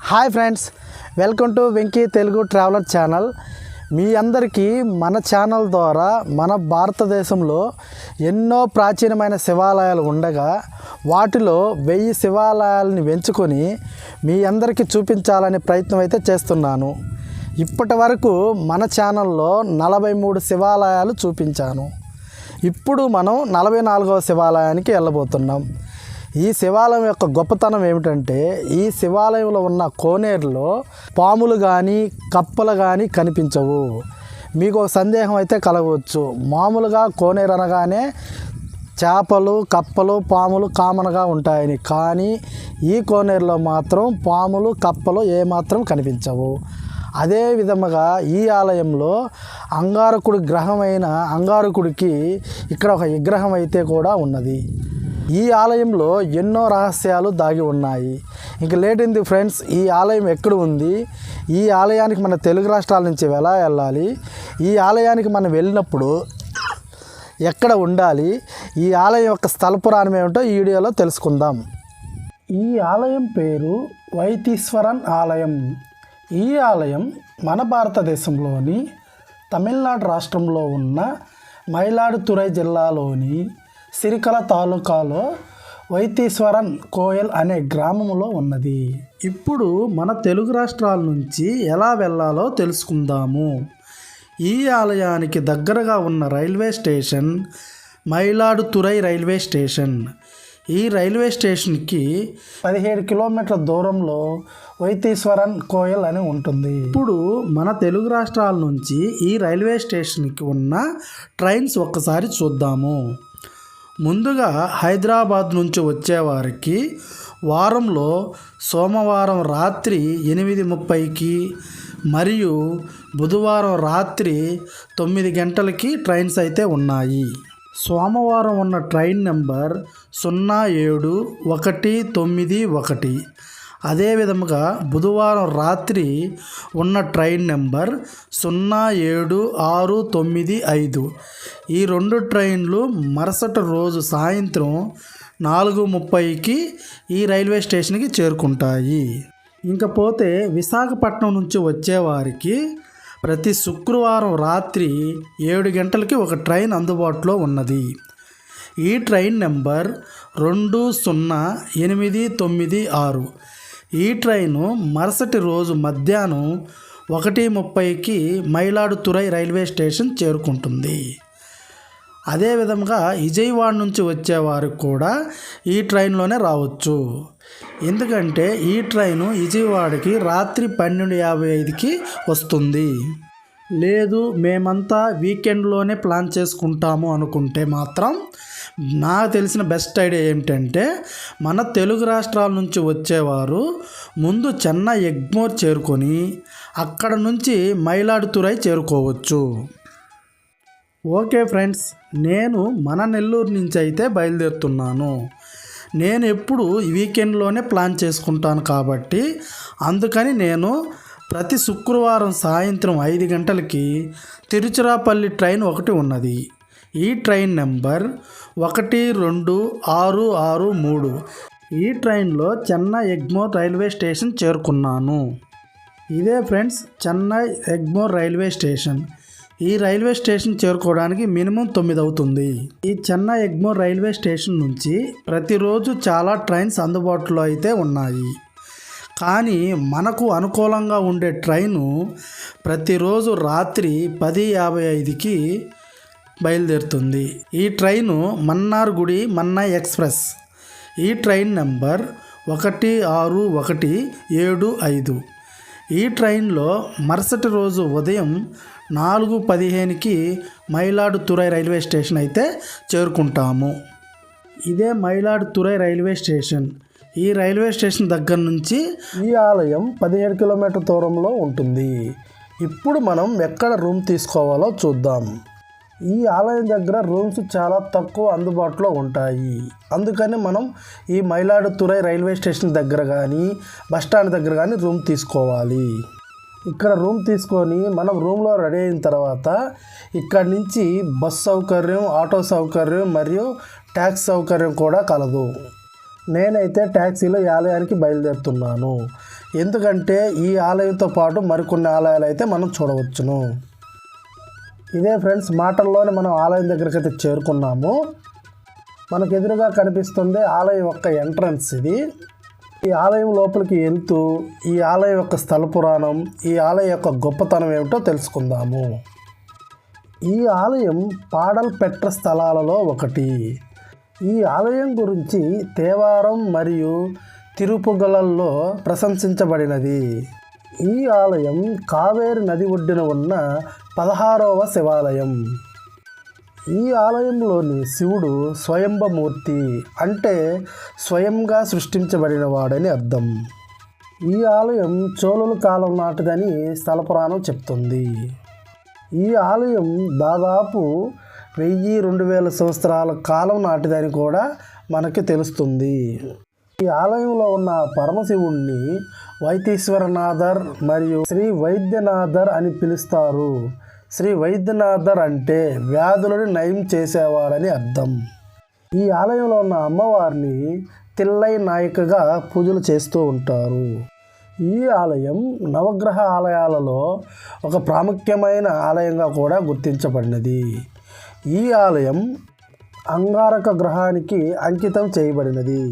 Hi friends, welcome to Venky Telugu traveller channel. మీ అందరికీ మన ఛానల్ ద్వారా మన భారతదేశంలో ఎన్నో ప్రాచీనమైన శివాలయాలు ఉండగా వాటిలో 1000 శివాలయాలని ఎంచుకొని మీ అందరికీ చూపించాలనే ప్రయత్నం అయితే చేస్తున్నాను. ఇప్పటి వరకు మన ఛానల్లో 43 శివాలయాలు చూపించాను. ఇప్పుడు మనం 44వ శివాలయానికి వెళ్ళబోతున్నాం. ఈ శివాలయం యొక్క గొప్పతనం ఏమిటంటే, ఈ శివాలయంలో ఉన్న కోనేరులో పాములు కానీ కప్పలు కానీ కనిపించవు. మీకు ఒక సందేహం అయితే కలగవచ్చు. మామూలుగా కోనేరు అనగానే చేపలు, కప్పలు, పాములు కామన్గా ఉంటాయని. కానీ ఈ కోనేరులో మాత్రం పాములు, కప్పలు ఏమాత్రం కనిపించవు. అదే విధముగా ఈ ఆలయంలో అంగారకుడి గ్రహమైన అంగారకుడికి ఇక్కడ ఒక విగ్రహం అయితే కూడా ఉన్నది. ఈ ఆలయంలో ఎన్నో రహస్యాలు దాగి ఉన్నాయి. ఇంక లేట్ అయింది ఫ్రెండ్స్, ఈ ఆలయం ఎక్కడ ఉంది, ఈ ఆలయానికి మన తెలుగు రాష్ట్రాల నుంచి ఎలా వెళ్ళాలి, ఈ ఆలయానికి మనం వెళ్ళినప్పుడు ఎక్కడ ఉండాలి, ఈ ఆలయం యొక్క స్థల పురాణం ఏమిటో ఈ వీడియోలో తెలుసుకుందాం. ఈ ఆలయం పేరు వైతీశ్వరన్ ఆలయం. ఈ ఆలయం మన భారతదేశంలోని తమిళనాడు రాష్ట్రంలో ఉన్న మయిలాడుతురై జిల్లాలోని సిరికల తాలూకాలో వైతీశ్వరన్ కోయల్ అనే గ్రామంలో ఉన్నది. ఇప్పుడు మన తెలుగు రాష్ట్రాల నుంచి ఎలా వెళ్ళాలో తెలుసుకుందాము. ఈ ఆలయానికి దగ్గరగా ఉన్న railway station Mayiladuthurai railway station. ఈ రైల్వే స్టేషన్కి 17 కిలోమీటర్ల దూరంలో వైతీశ్వరన్ కోయల్ అని ఉంటుంది. ఇప్పుడు మన తెలుగు రాష్ట్రాల నుంచి ఈ రైల్వే స్టేషన్కి ఉన్న ట్రైన్స్ ఒక్కసారి చూద్దాము. ముందుగా హైదరాబాద్ నుంచి వచ్చేవారికి వారంలో సోమవారం రాత్రి 8:30కి మరియు బుధవారం రాత్రి 9 గంటలకి ట్రైన్స్ అయితే ఉన్నాయి. సోమవారం ఉన్న ట్రైన్ నెంబర్ 07191. అదేవిధముగా బుధవారం రాత్రి ఉన్న ట్రైన్ నెంబర్ 07695. ఈ 2 ట్రైన్లు మరుసటి రోజు సాయంత్రం 4:30కి ఈ రైల్వే స్టేషన్కి చేరుకుంటాయి. ఇంకపోతే విశాఖపట్నం నుంచి వచ్చేవారికి ప్రతి శుక్రవారం రాత్రి 7 గంటలకి ఒక ట్రైన్ అందుబాటులో ఉన్నది. ఈ ట్రైన్ నెంబర్ 20896. ఈ ట్రైను మరుసటి రోజు మధ్యాహ్నం 1:30కి మయిలాడుతురై రైల్వే స్టేషన్ చేరుకుంటుంది. అదేవిధంగా విజయవాడ నుంచి వచ్చేవారికి కూడా ఈ ట్రైన్లోనే రావచ్చు. ఎందుకంటే ఈ ట్రైను విజయవాడకి రాత్రి 12:55కి వస్తుంది. లేదు మేమంతా వీకెండ్లోనే ప్లాన్ చేసుకుంటాము అనుకుంటే మాత్రం నాకు తెలిసిన బెస్ట్ ఐడియా ఏమిటంటే, మన తెలుగు రాష్ట్రాల నుంచి వచ్చేవారు ముందు చెన్నై ఎగ్మోర్ చేరుకొని అక్కడ నుంచి మయిలాడుతురై చేరుకోవచ్చు. ఓకే ఫ్రెండ్స్, నేను మన నెల్లూరు నుంచి అయితే బయలుదేరుతున్నాను. నేను ఎప్పుడు వీకెండ్లోనే ప్లాన్ చేసుకుంటాను కాబట్టి అందుకని నేను ప్రతి శుక్రవారం సాయంత్రం 5 గంటలకి తిరుచిరాపల్లి ట్రైన్ ఒకటి ఉన్నది. ఈ ట్రైన్ నెంబర్ 12663. ఈ ట్రైన్లో చెన్నై ఎగ్మోర్ రైల్వే స్టేషన్ చేరుకున్నాను. ఇదే friends Chennai Egmore railway station. ఈ రైల్వే స్టేషన్ చేరుకోవడానికి మినిమం 9 అవుతుంది. ఈ చెన్నై ఎగ్మోర్ రైల్వే స్టేషన్ నుంచి ప్రతిరోజు చాలా ట్రైన్స్ అందుబాటులో అయితే ఉన్నాయి. కానీ మనకు అనుకూలంగా ఉండే ట్రైను ప్రతిరోజు రాత్రి 10:55కి బయలుదేరుతుంది. ఈ ట్రైను మన్నార్గుడి మన్నై ఎక్స్ప్రెస్. ఈ ట్రైన్ నెంబర్ 16175. ఈ ట్రైన్లో మరుసటి రోజు ఉదయం 4:15కి మయిలాడుతురై రైల్వే స్టేషన్ అయితే చేరుకుంటాము. ఇదే మయిలాడుతురై రైల్వే స్టేషన్. ఈ రైల్వే స్టేషన్ దగ్గర నుంచి ఈ ఆలయం 17 కిలోమీటర్ల దూరంలో ఉంటుంది. ఇప్పుడు మనం ఎక్కడ రూమ్ తీసుకోవాలో చూద్దాం. ఈ ఆలయం దగ్గర రూమ్స్ చాలా తక్కువ అందుబాటులో ఉంటాయి. అందుకని మనం ఈ మయిలాడుతురై రైల్వే స్టేషన్ దగ్గర కానీ బస్టాండ్ దగ్గర కానీ రూమ్ తీసుకోవాలి. ఇక్కడ రూమ్ తీసుకొని మనం రూమ్లో రెడీ అయిన తర్వాత ఇక్కడి నుంచి బస్ సౌకర్యం, ఆటో సౌకర్యం మరియు ట్యాక్సీ సౌకర్యం కూడా కలదు. నేనైతే ట్యాక్సీలో ఈ ఆలయానికి బయలుదేరుతున్నాను. ఎందుకంటే ఈ ఆలయంతో పాటు మరికొన్ని ఆలయాలు అయితే మనం చూడవచ్చును. ఇదే ఫ్రెండ్స్, మాటల్లోనే మనం ఆలయం దగ్గరికి అయితే చేరుకున్నాము. మనకు ఎదురుగా కనిపిస్తుంది ఆలయం యొక్క ఎంట్రన్స్. ఇది ఈ ఆలయం లోపలికి వెళ్తూ ఈ ఆలయం యొక్క స్థల పురాణం, ఈ ఆలయం యొక్క గొప్పతనం ఏమిటో తెలుసుకుందాము. ఈ ఆలయం పాడల్పెట్ట స్థలాలలో ఒకటి. ఈ ఆలయం గురించి తేవారం మరియు తిరుపుగలలో ప్రశంసించబడినది. ఈ ఆలయం కావేరి నది ఒడ్డున ఉన్న 16వ శివాలయం. ఈ ఆలయంలోని శివుడు స్వయంభమూర్తి, అంటే స్వయంగా సృష్టించబడిన వాడని అర్థం. ఈ ఆలయం చోళుల కాలం నాటిదని స్థల పురాణం చెప్తుంది. ఈ ఆలయం దాదాపు 1000-2000 సంవత్సరాల కాలం నాటిదని కూడా మనకి తెలుస్తుంది. ఈ ఆలయంలో ఉన్న పరమశివుణ్ణి వైతీశ్వరనాథర్ మరియు శ్రీ వైద్యనాథర్ అని పిలుస్తారు. శ్రీ వైద్యనాథర్ అంటే వ్యాధులను నయం చేసేవాడని అర్థం. ఈ ఆలయంలో ఉన్న అమ్మవారిని తిల్లై నాయకగా పూజలు చేస్తూ ఉంటారు. ఈ ఆలయం నవగ్రహ ఆలయాలలో ఒక ప్రాముఖ్యమైన ఆలయంగా కూడా గుర్తించబడినది. ఈ ఆలయం అంగారక గ్రహానికి అంకితం చేయబడినది.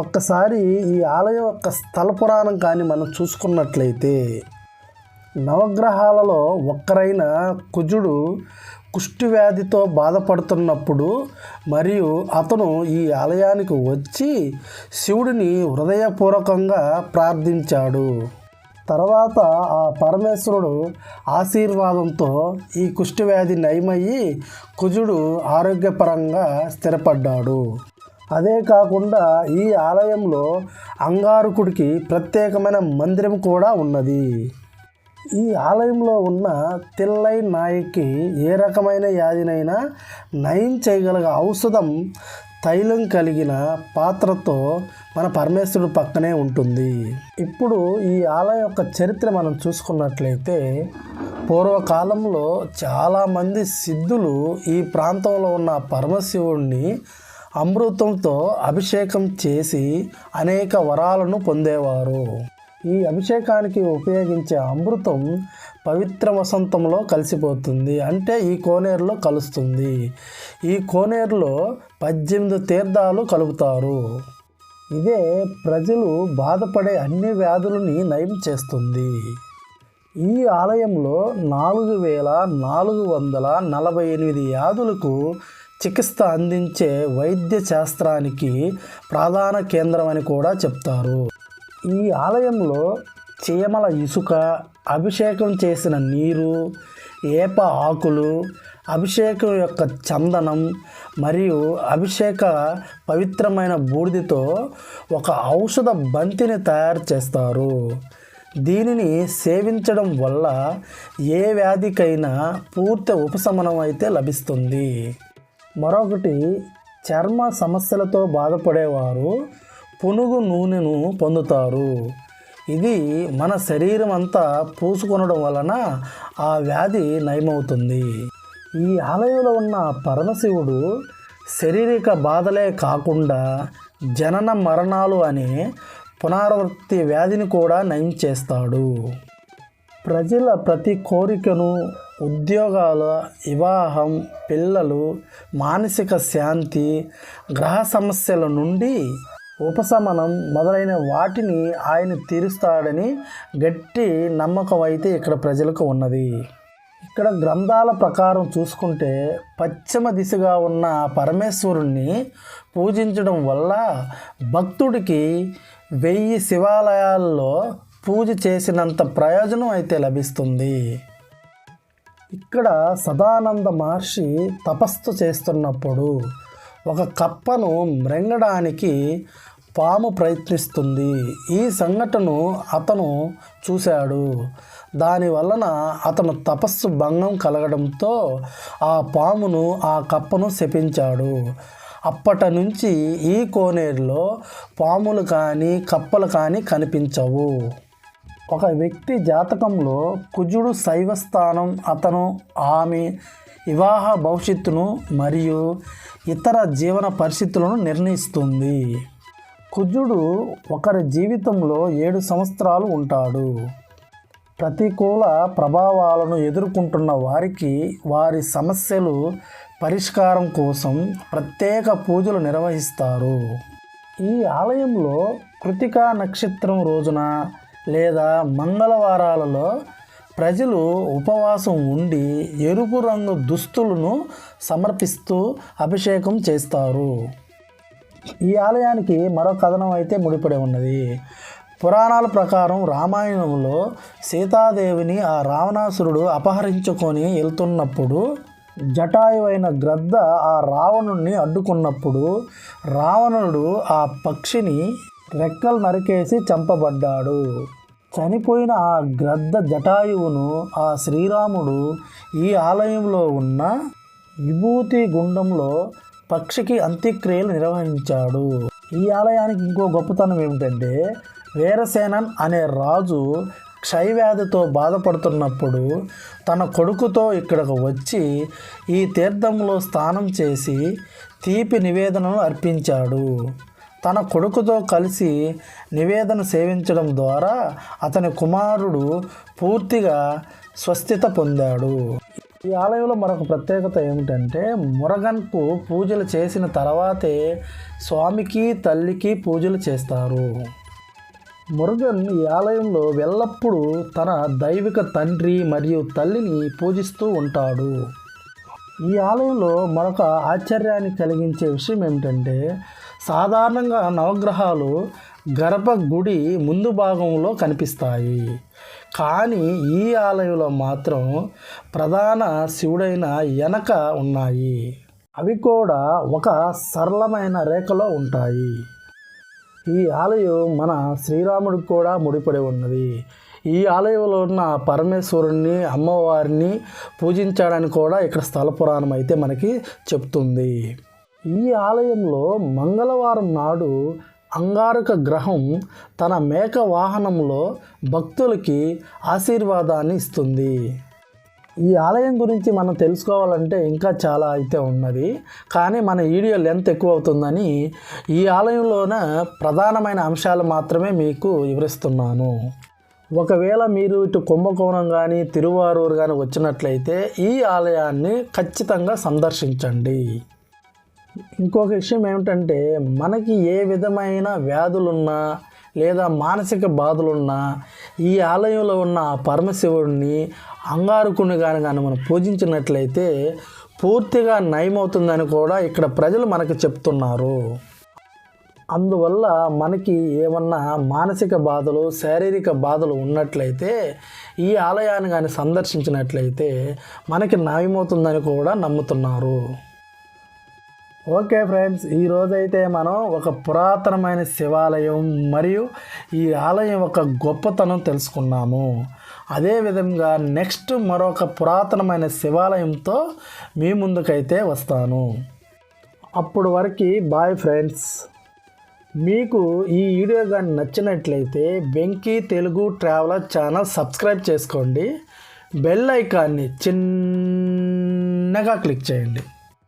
ఒక్కసారి ఈ ఆలయం యొక్క స్థల పురాణం కానీ మనం చూసుకున్నట్లయితే, నవగ్రహాలలో ఒక్కరైన కుజుడు కుష్టి వ్యాధితో బాధపడుతున్నప్పుడు మరియు అతను ఈ ఆలయానికి వచ్చి శివుడిని హృదయపూర్వకంగా ప్రార్థించాడు. తర్వాత ఆ పరమేశ్వరుడు ఆశీర్వాదంతో ఈ కుష్టి వ్యాధి నయమయ్యి కుజుడు ఆరోగ్యపరంగా స్థిరపడ్డాడు. అదే కాకుండా ఈ ఆలయంలో అంగారకుడికి ప్రత్యేకమైన మందిరం కూడా ఉన్నది. ఈ ఆలయంలో ఉన్న తిల్లై నాయకి ఏ రకమైన వ్యాధినైనా నయం చేయగలిగే ఔషధం తైలం కలిగిన పాత్రతో మన పరమేశ్వరుడు పక్కనే ఉంటుంది. ఇప్పుడు ఈ ఆలయం యొక్క చరిత్ర మనం చూసుకున్నట్లయితే, పూర్వకాలంలో చాలామంది సిద్ధులు ఈ ప్రాంతంలో ఉన్న పరమశివుడిని అమృతంతో అభిషేకం చేసి అనేక వరాలను పొందేవారు. ఈ అభిషేకానికి ఉపయోగించే అమృతం పవిత్ర వసంతంలో కలిసిపోతుంది, అంటే ఈ కోనేరులో కలుస్తుంది. ఈ కోనేరులో 18 తీర్థాలు కలుపుతారు. ఇదే ప్రజలు బాధపడే అన్ని వ్యాధులని నయం చేస్తుంది. ఈ ఆలయంలో 4448 వ్యాధులకు చికిత్స అందించే వైద్య శాస్త్రానికి ప్రధాన కేంద్రం అని కూడా చెప్తారు. ఈ ఆలయంలో చీమల ఇసుక, అభిషేకం చేసిన నీరు, ఏప ఆకులు, అభిషేకం యొక్క చందనం మరియు అభిషేక పవిత్రమైన బూడిదతో ఒక ఔషధ బంతిని తయారు చేస్తారు. దీనిని సేవించడం వల్ల ఏ వ్యాధికైనా పూర్తి ఉపశమనం అయితే లభిస్తుంది. మరొకటి, చర్మ సమస్యలతో బాధపడేవారు పునుగు నూనెను పొందుతారు. ఇది మన శరీరం అంతా పూసుకొనడం వలన ఆ వ్యాధి నయమవుతుంది. ఈ ఆలయంలో ఉన్న పరమశివుడు శారీరక బాధలే కాకుండా జనన మరణాలు అనే పునరావృత్తి వ్యాధిని కూడా నయం చేస్తాడు. ప్రజల ప్రతి కోరికను, ఉద్యోగాల, వివాహం, పిల్లలు, మానసిక శాంతి, గ్రహ సమస్యల నుండి ఉపశమనం మొదలైన వాటిని ఆయన తీరుస్తాడని గట్టి నమ్మకం అయితే ఇక్కడ ప్రజలకు ఉన్నది. ఇక్కడ గ్రంథాల ప్రకారం చూసుకుంటే పశ్చిమ దిశగా ఉన్న పరమేశ్వరుణ్ణి పూజించడం వల్ల భక్తుడికి 1000 శివాలయాల్లో పూజ చేసినంత ప్రయోజనం అయితే లభిస్తుంది. ఇక్కడ సదానంద మహర్షి తపస్సు చేస్తున్నప్పుడు ఒక కప్పను మృంగడానికి పాము ప్రయత్నిస్తుంది. ఈ సంఘటనను అతను చూశాడు. దానివలన అతను తపస్సు భంగం కలగడంతో ఆ పామును, ఆ కప్పను శపించాడు. అప్పటి నుంచి ఈ కోనేరులో పాములు కానీ కప్పలు కానీ కనిపించవు. ఒక వ్యక్తి జాతకంలో కుజుడు శైవస్థానం అతను, ఆమె వివాహ భవిష్యత్తును మరియు ఇతర జీవన పరిస్థితులను నిర్ణయిస్తుంది. కుజుడు ఒకరి జీవితంలో 7 సంవత్సరాలు ఉంటాడు. ప్రతికూల ప్రభావాలను ఎదుర్కొంటున్న వారికి వారి సమస్యలు పరిష్కారం కోసం ప్రత్యేక పూజలు నిర్వహిస్తారు. ఈ ఆలయంలో కృతికా నక్షత్రం రోజున లేదా మంగళవారాలలో ప్రజలు ఉపవాసం ఉండి ఎరుపు రంగు దుస్తులను సమర్పిస్తూ అభిషేకం చేస్తారు. ఈ ఆలయానికి మరో కథనం అయితే ముడిపడి ఉన్నది. పురాణాల ప్రకారం రామాయణంలో సీతాదేవిని ఆ రావణాసురుడు అపహరించుకొని వెళ్తున్నప్పుడు జటాయువైన గ్రద్ద ఆ రావణుణ్ణి అడ్డుకున్నప్పుడు రావణుడు ఆ పక్షిని రెక్కలు నరికేసి చంపబడ్డాడు. చనిపోయిన ఆ గ్రద్ద జటాయువును ఆ శ్రీరాముడు ఈ ఆలయంలో ఉన్న విభూతి గుండంలో పక్షికి అంత్యక్రియలు నిర్వహించాడు. ఈ ఆలయానికి ఇంకో గొప్పతనం ఏమిటంటే వీరసేనన్ అనే రాజు క్షయవ్యాధితో బాధపడుతున్నప్పుడు తన కొడుకుతో ఇక్కడకు వచ్చి ఈ తీర్థంలో స్నానం చేసి తీపి నివేదనను అర్పించాడు. తన కొడుకుతో కలిసి నివేదన సేవించడం ద్వారా అతని కుమారుడు పూర్తిగా స్వస్థత పొందాడు. ఈ ఆలయంలో మరొక ప్రత్యేకత ఏమిటంటే మురగన్కు పూజలు చేసిన తర్వాతే స్వామికి తల్లికి పూజలు చేస్తారు. మురుగన్ ఈ ఆలయంలో ఎల్లప్పుడూ తన దైవిక తండ్రి మరియు తల్లిని పూజిస్తూ ఉంటాడు. ఈ ఆలయంలో మరొక ఆశ్చర్యాన్ని కలిగించే విషయం ఏమిటంటే సాధారణంగా నవగ్రహాలు గర్భగుడి ముందు భాగంలో కనిపిస్తాయి. కానీ ఈ ఆలయంలో మాత్రం ప్రధాన శివుడైన వెనక ఉన్నాయి. అవి కూడా ఒక సరళమైన రేఖలో ఉంటాయి. ఈ ఆలయం మన శ్రీరాముడికి కూడా ముడిపడి ఉన్నది. ఈ ఆలయంలో ఉన్న పరమేశ్వరుణ్ణి అమ్మవారిని పూజించడానికి కూడా ఇక్కడ స్థల పురాణం అయితే మనకి చెప్తుంది. ఈ ఆలయంలో మంగళవారం నాడు అంగారక గ్రహం తన మేక వాహనంలో భక్తులకి ఆశీర్వాదాన్ని ఇస్తుంది. ఈ ఆలయం గురించి మనం తెలుసుకోవాలంటే ఇంకా చాలా అయితే ఉన్నది, కానీ మన వీడియో లెంత్ ఎక్కువ అవుతుందని ఈ ఆలయంలోన ప్రధానమైన అంశాలు మాత్రమే మీకు వివరిస్తున్నాను. ఒకవేళ మీరు ఇటు కుంభకోణం కానీ తిరువారూరు కానీ వచ్చినట్లయితే ఈ ఆలయాన్ని ఖచ్చితంగా సందర్శించండి. ఇంకొక విషయం ఏమిటంటే మనకి ఏ విధమైన వ్యాధులున్నా లేదా మానసిక బాధలున్నా ఈ ఆలయంలో ఉన్న పరమశివుడిని అంగారకుని కానీ మనం పూజించినట్లయితే పూర్తిగా నయమవుతుందని కూడా ఇక్కడ ప్రజలు మనకు చెప్తున్నారు. అందువల్ల మనకి ఏమన్నా మానసిక బాధలు శారీరక బాధలు ఉన్నట్లయితే ఈ ఆలయాన్ని కానీ సందర్శించినట్లయితే మనకి నయమవుతుందని కూడా నమ్ముతున్నారు. ఓకే ఫ్రెండ్స్, ఈరోజైతే మనం ఒక పురాతనమైన శివాలయం మరియు ఈ ఆలయం ఒక గొప్పతనం తెలుసుకున్నాము. అదేవిధంగా నెక్స్ట్ మరొక పురాతనమైన శివాలయంతో మీ ముందుకైతే వస్తాను. అప్పుడు వరకు బాయ్ ఫ్రెండ్స్. మీకు ఈ వీడియో కానీ నచ్చినట్లయితే Venky Telugu traveller channel subscribe చేసుకోండి. బెల్ ఐకాన్ని చిన్నగా క్లిక్ చేయండి.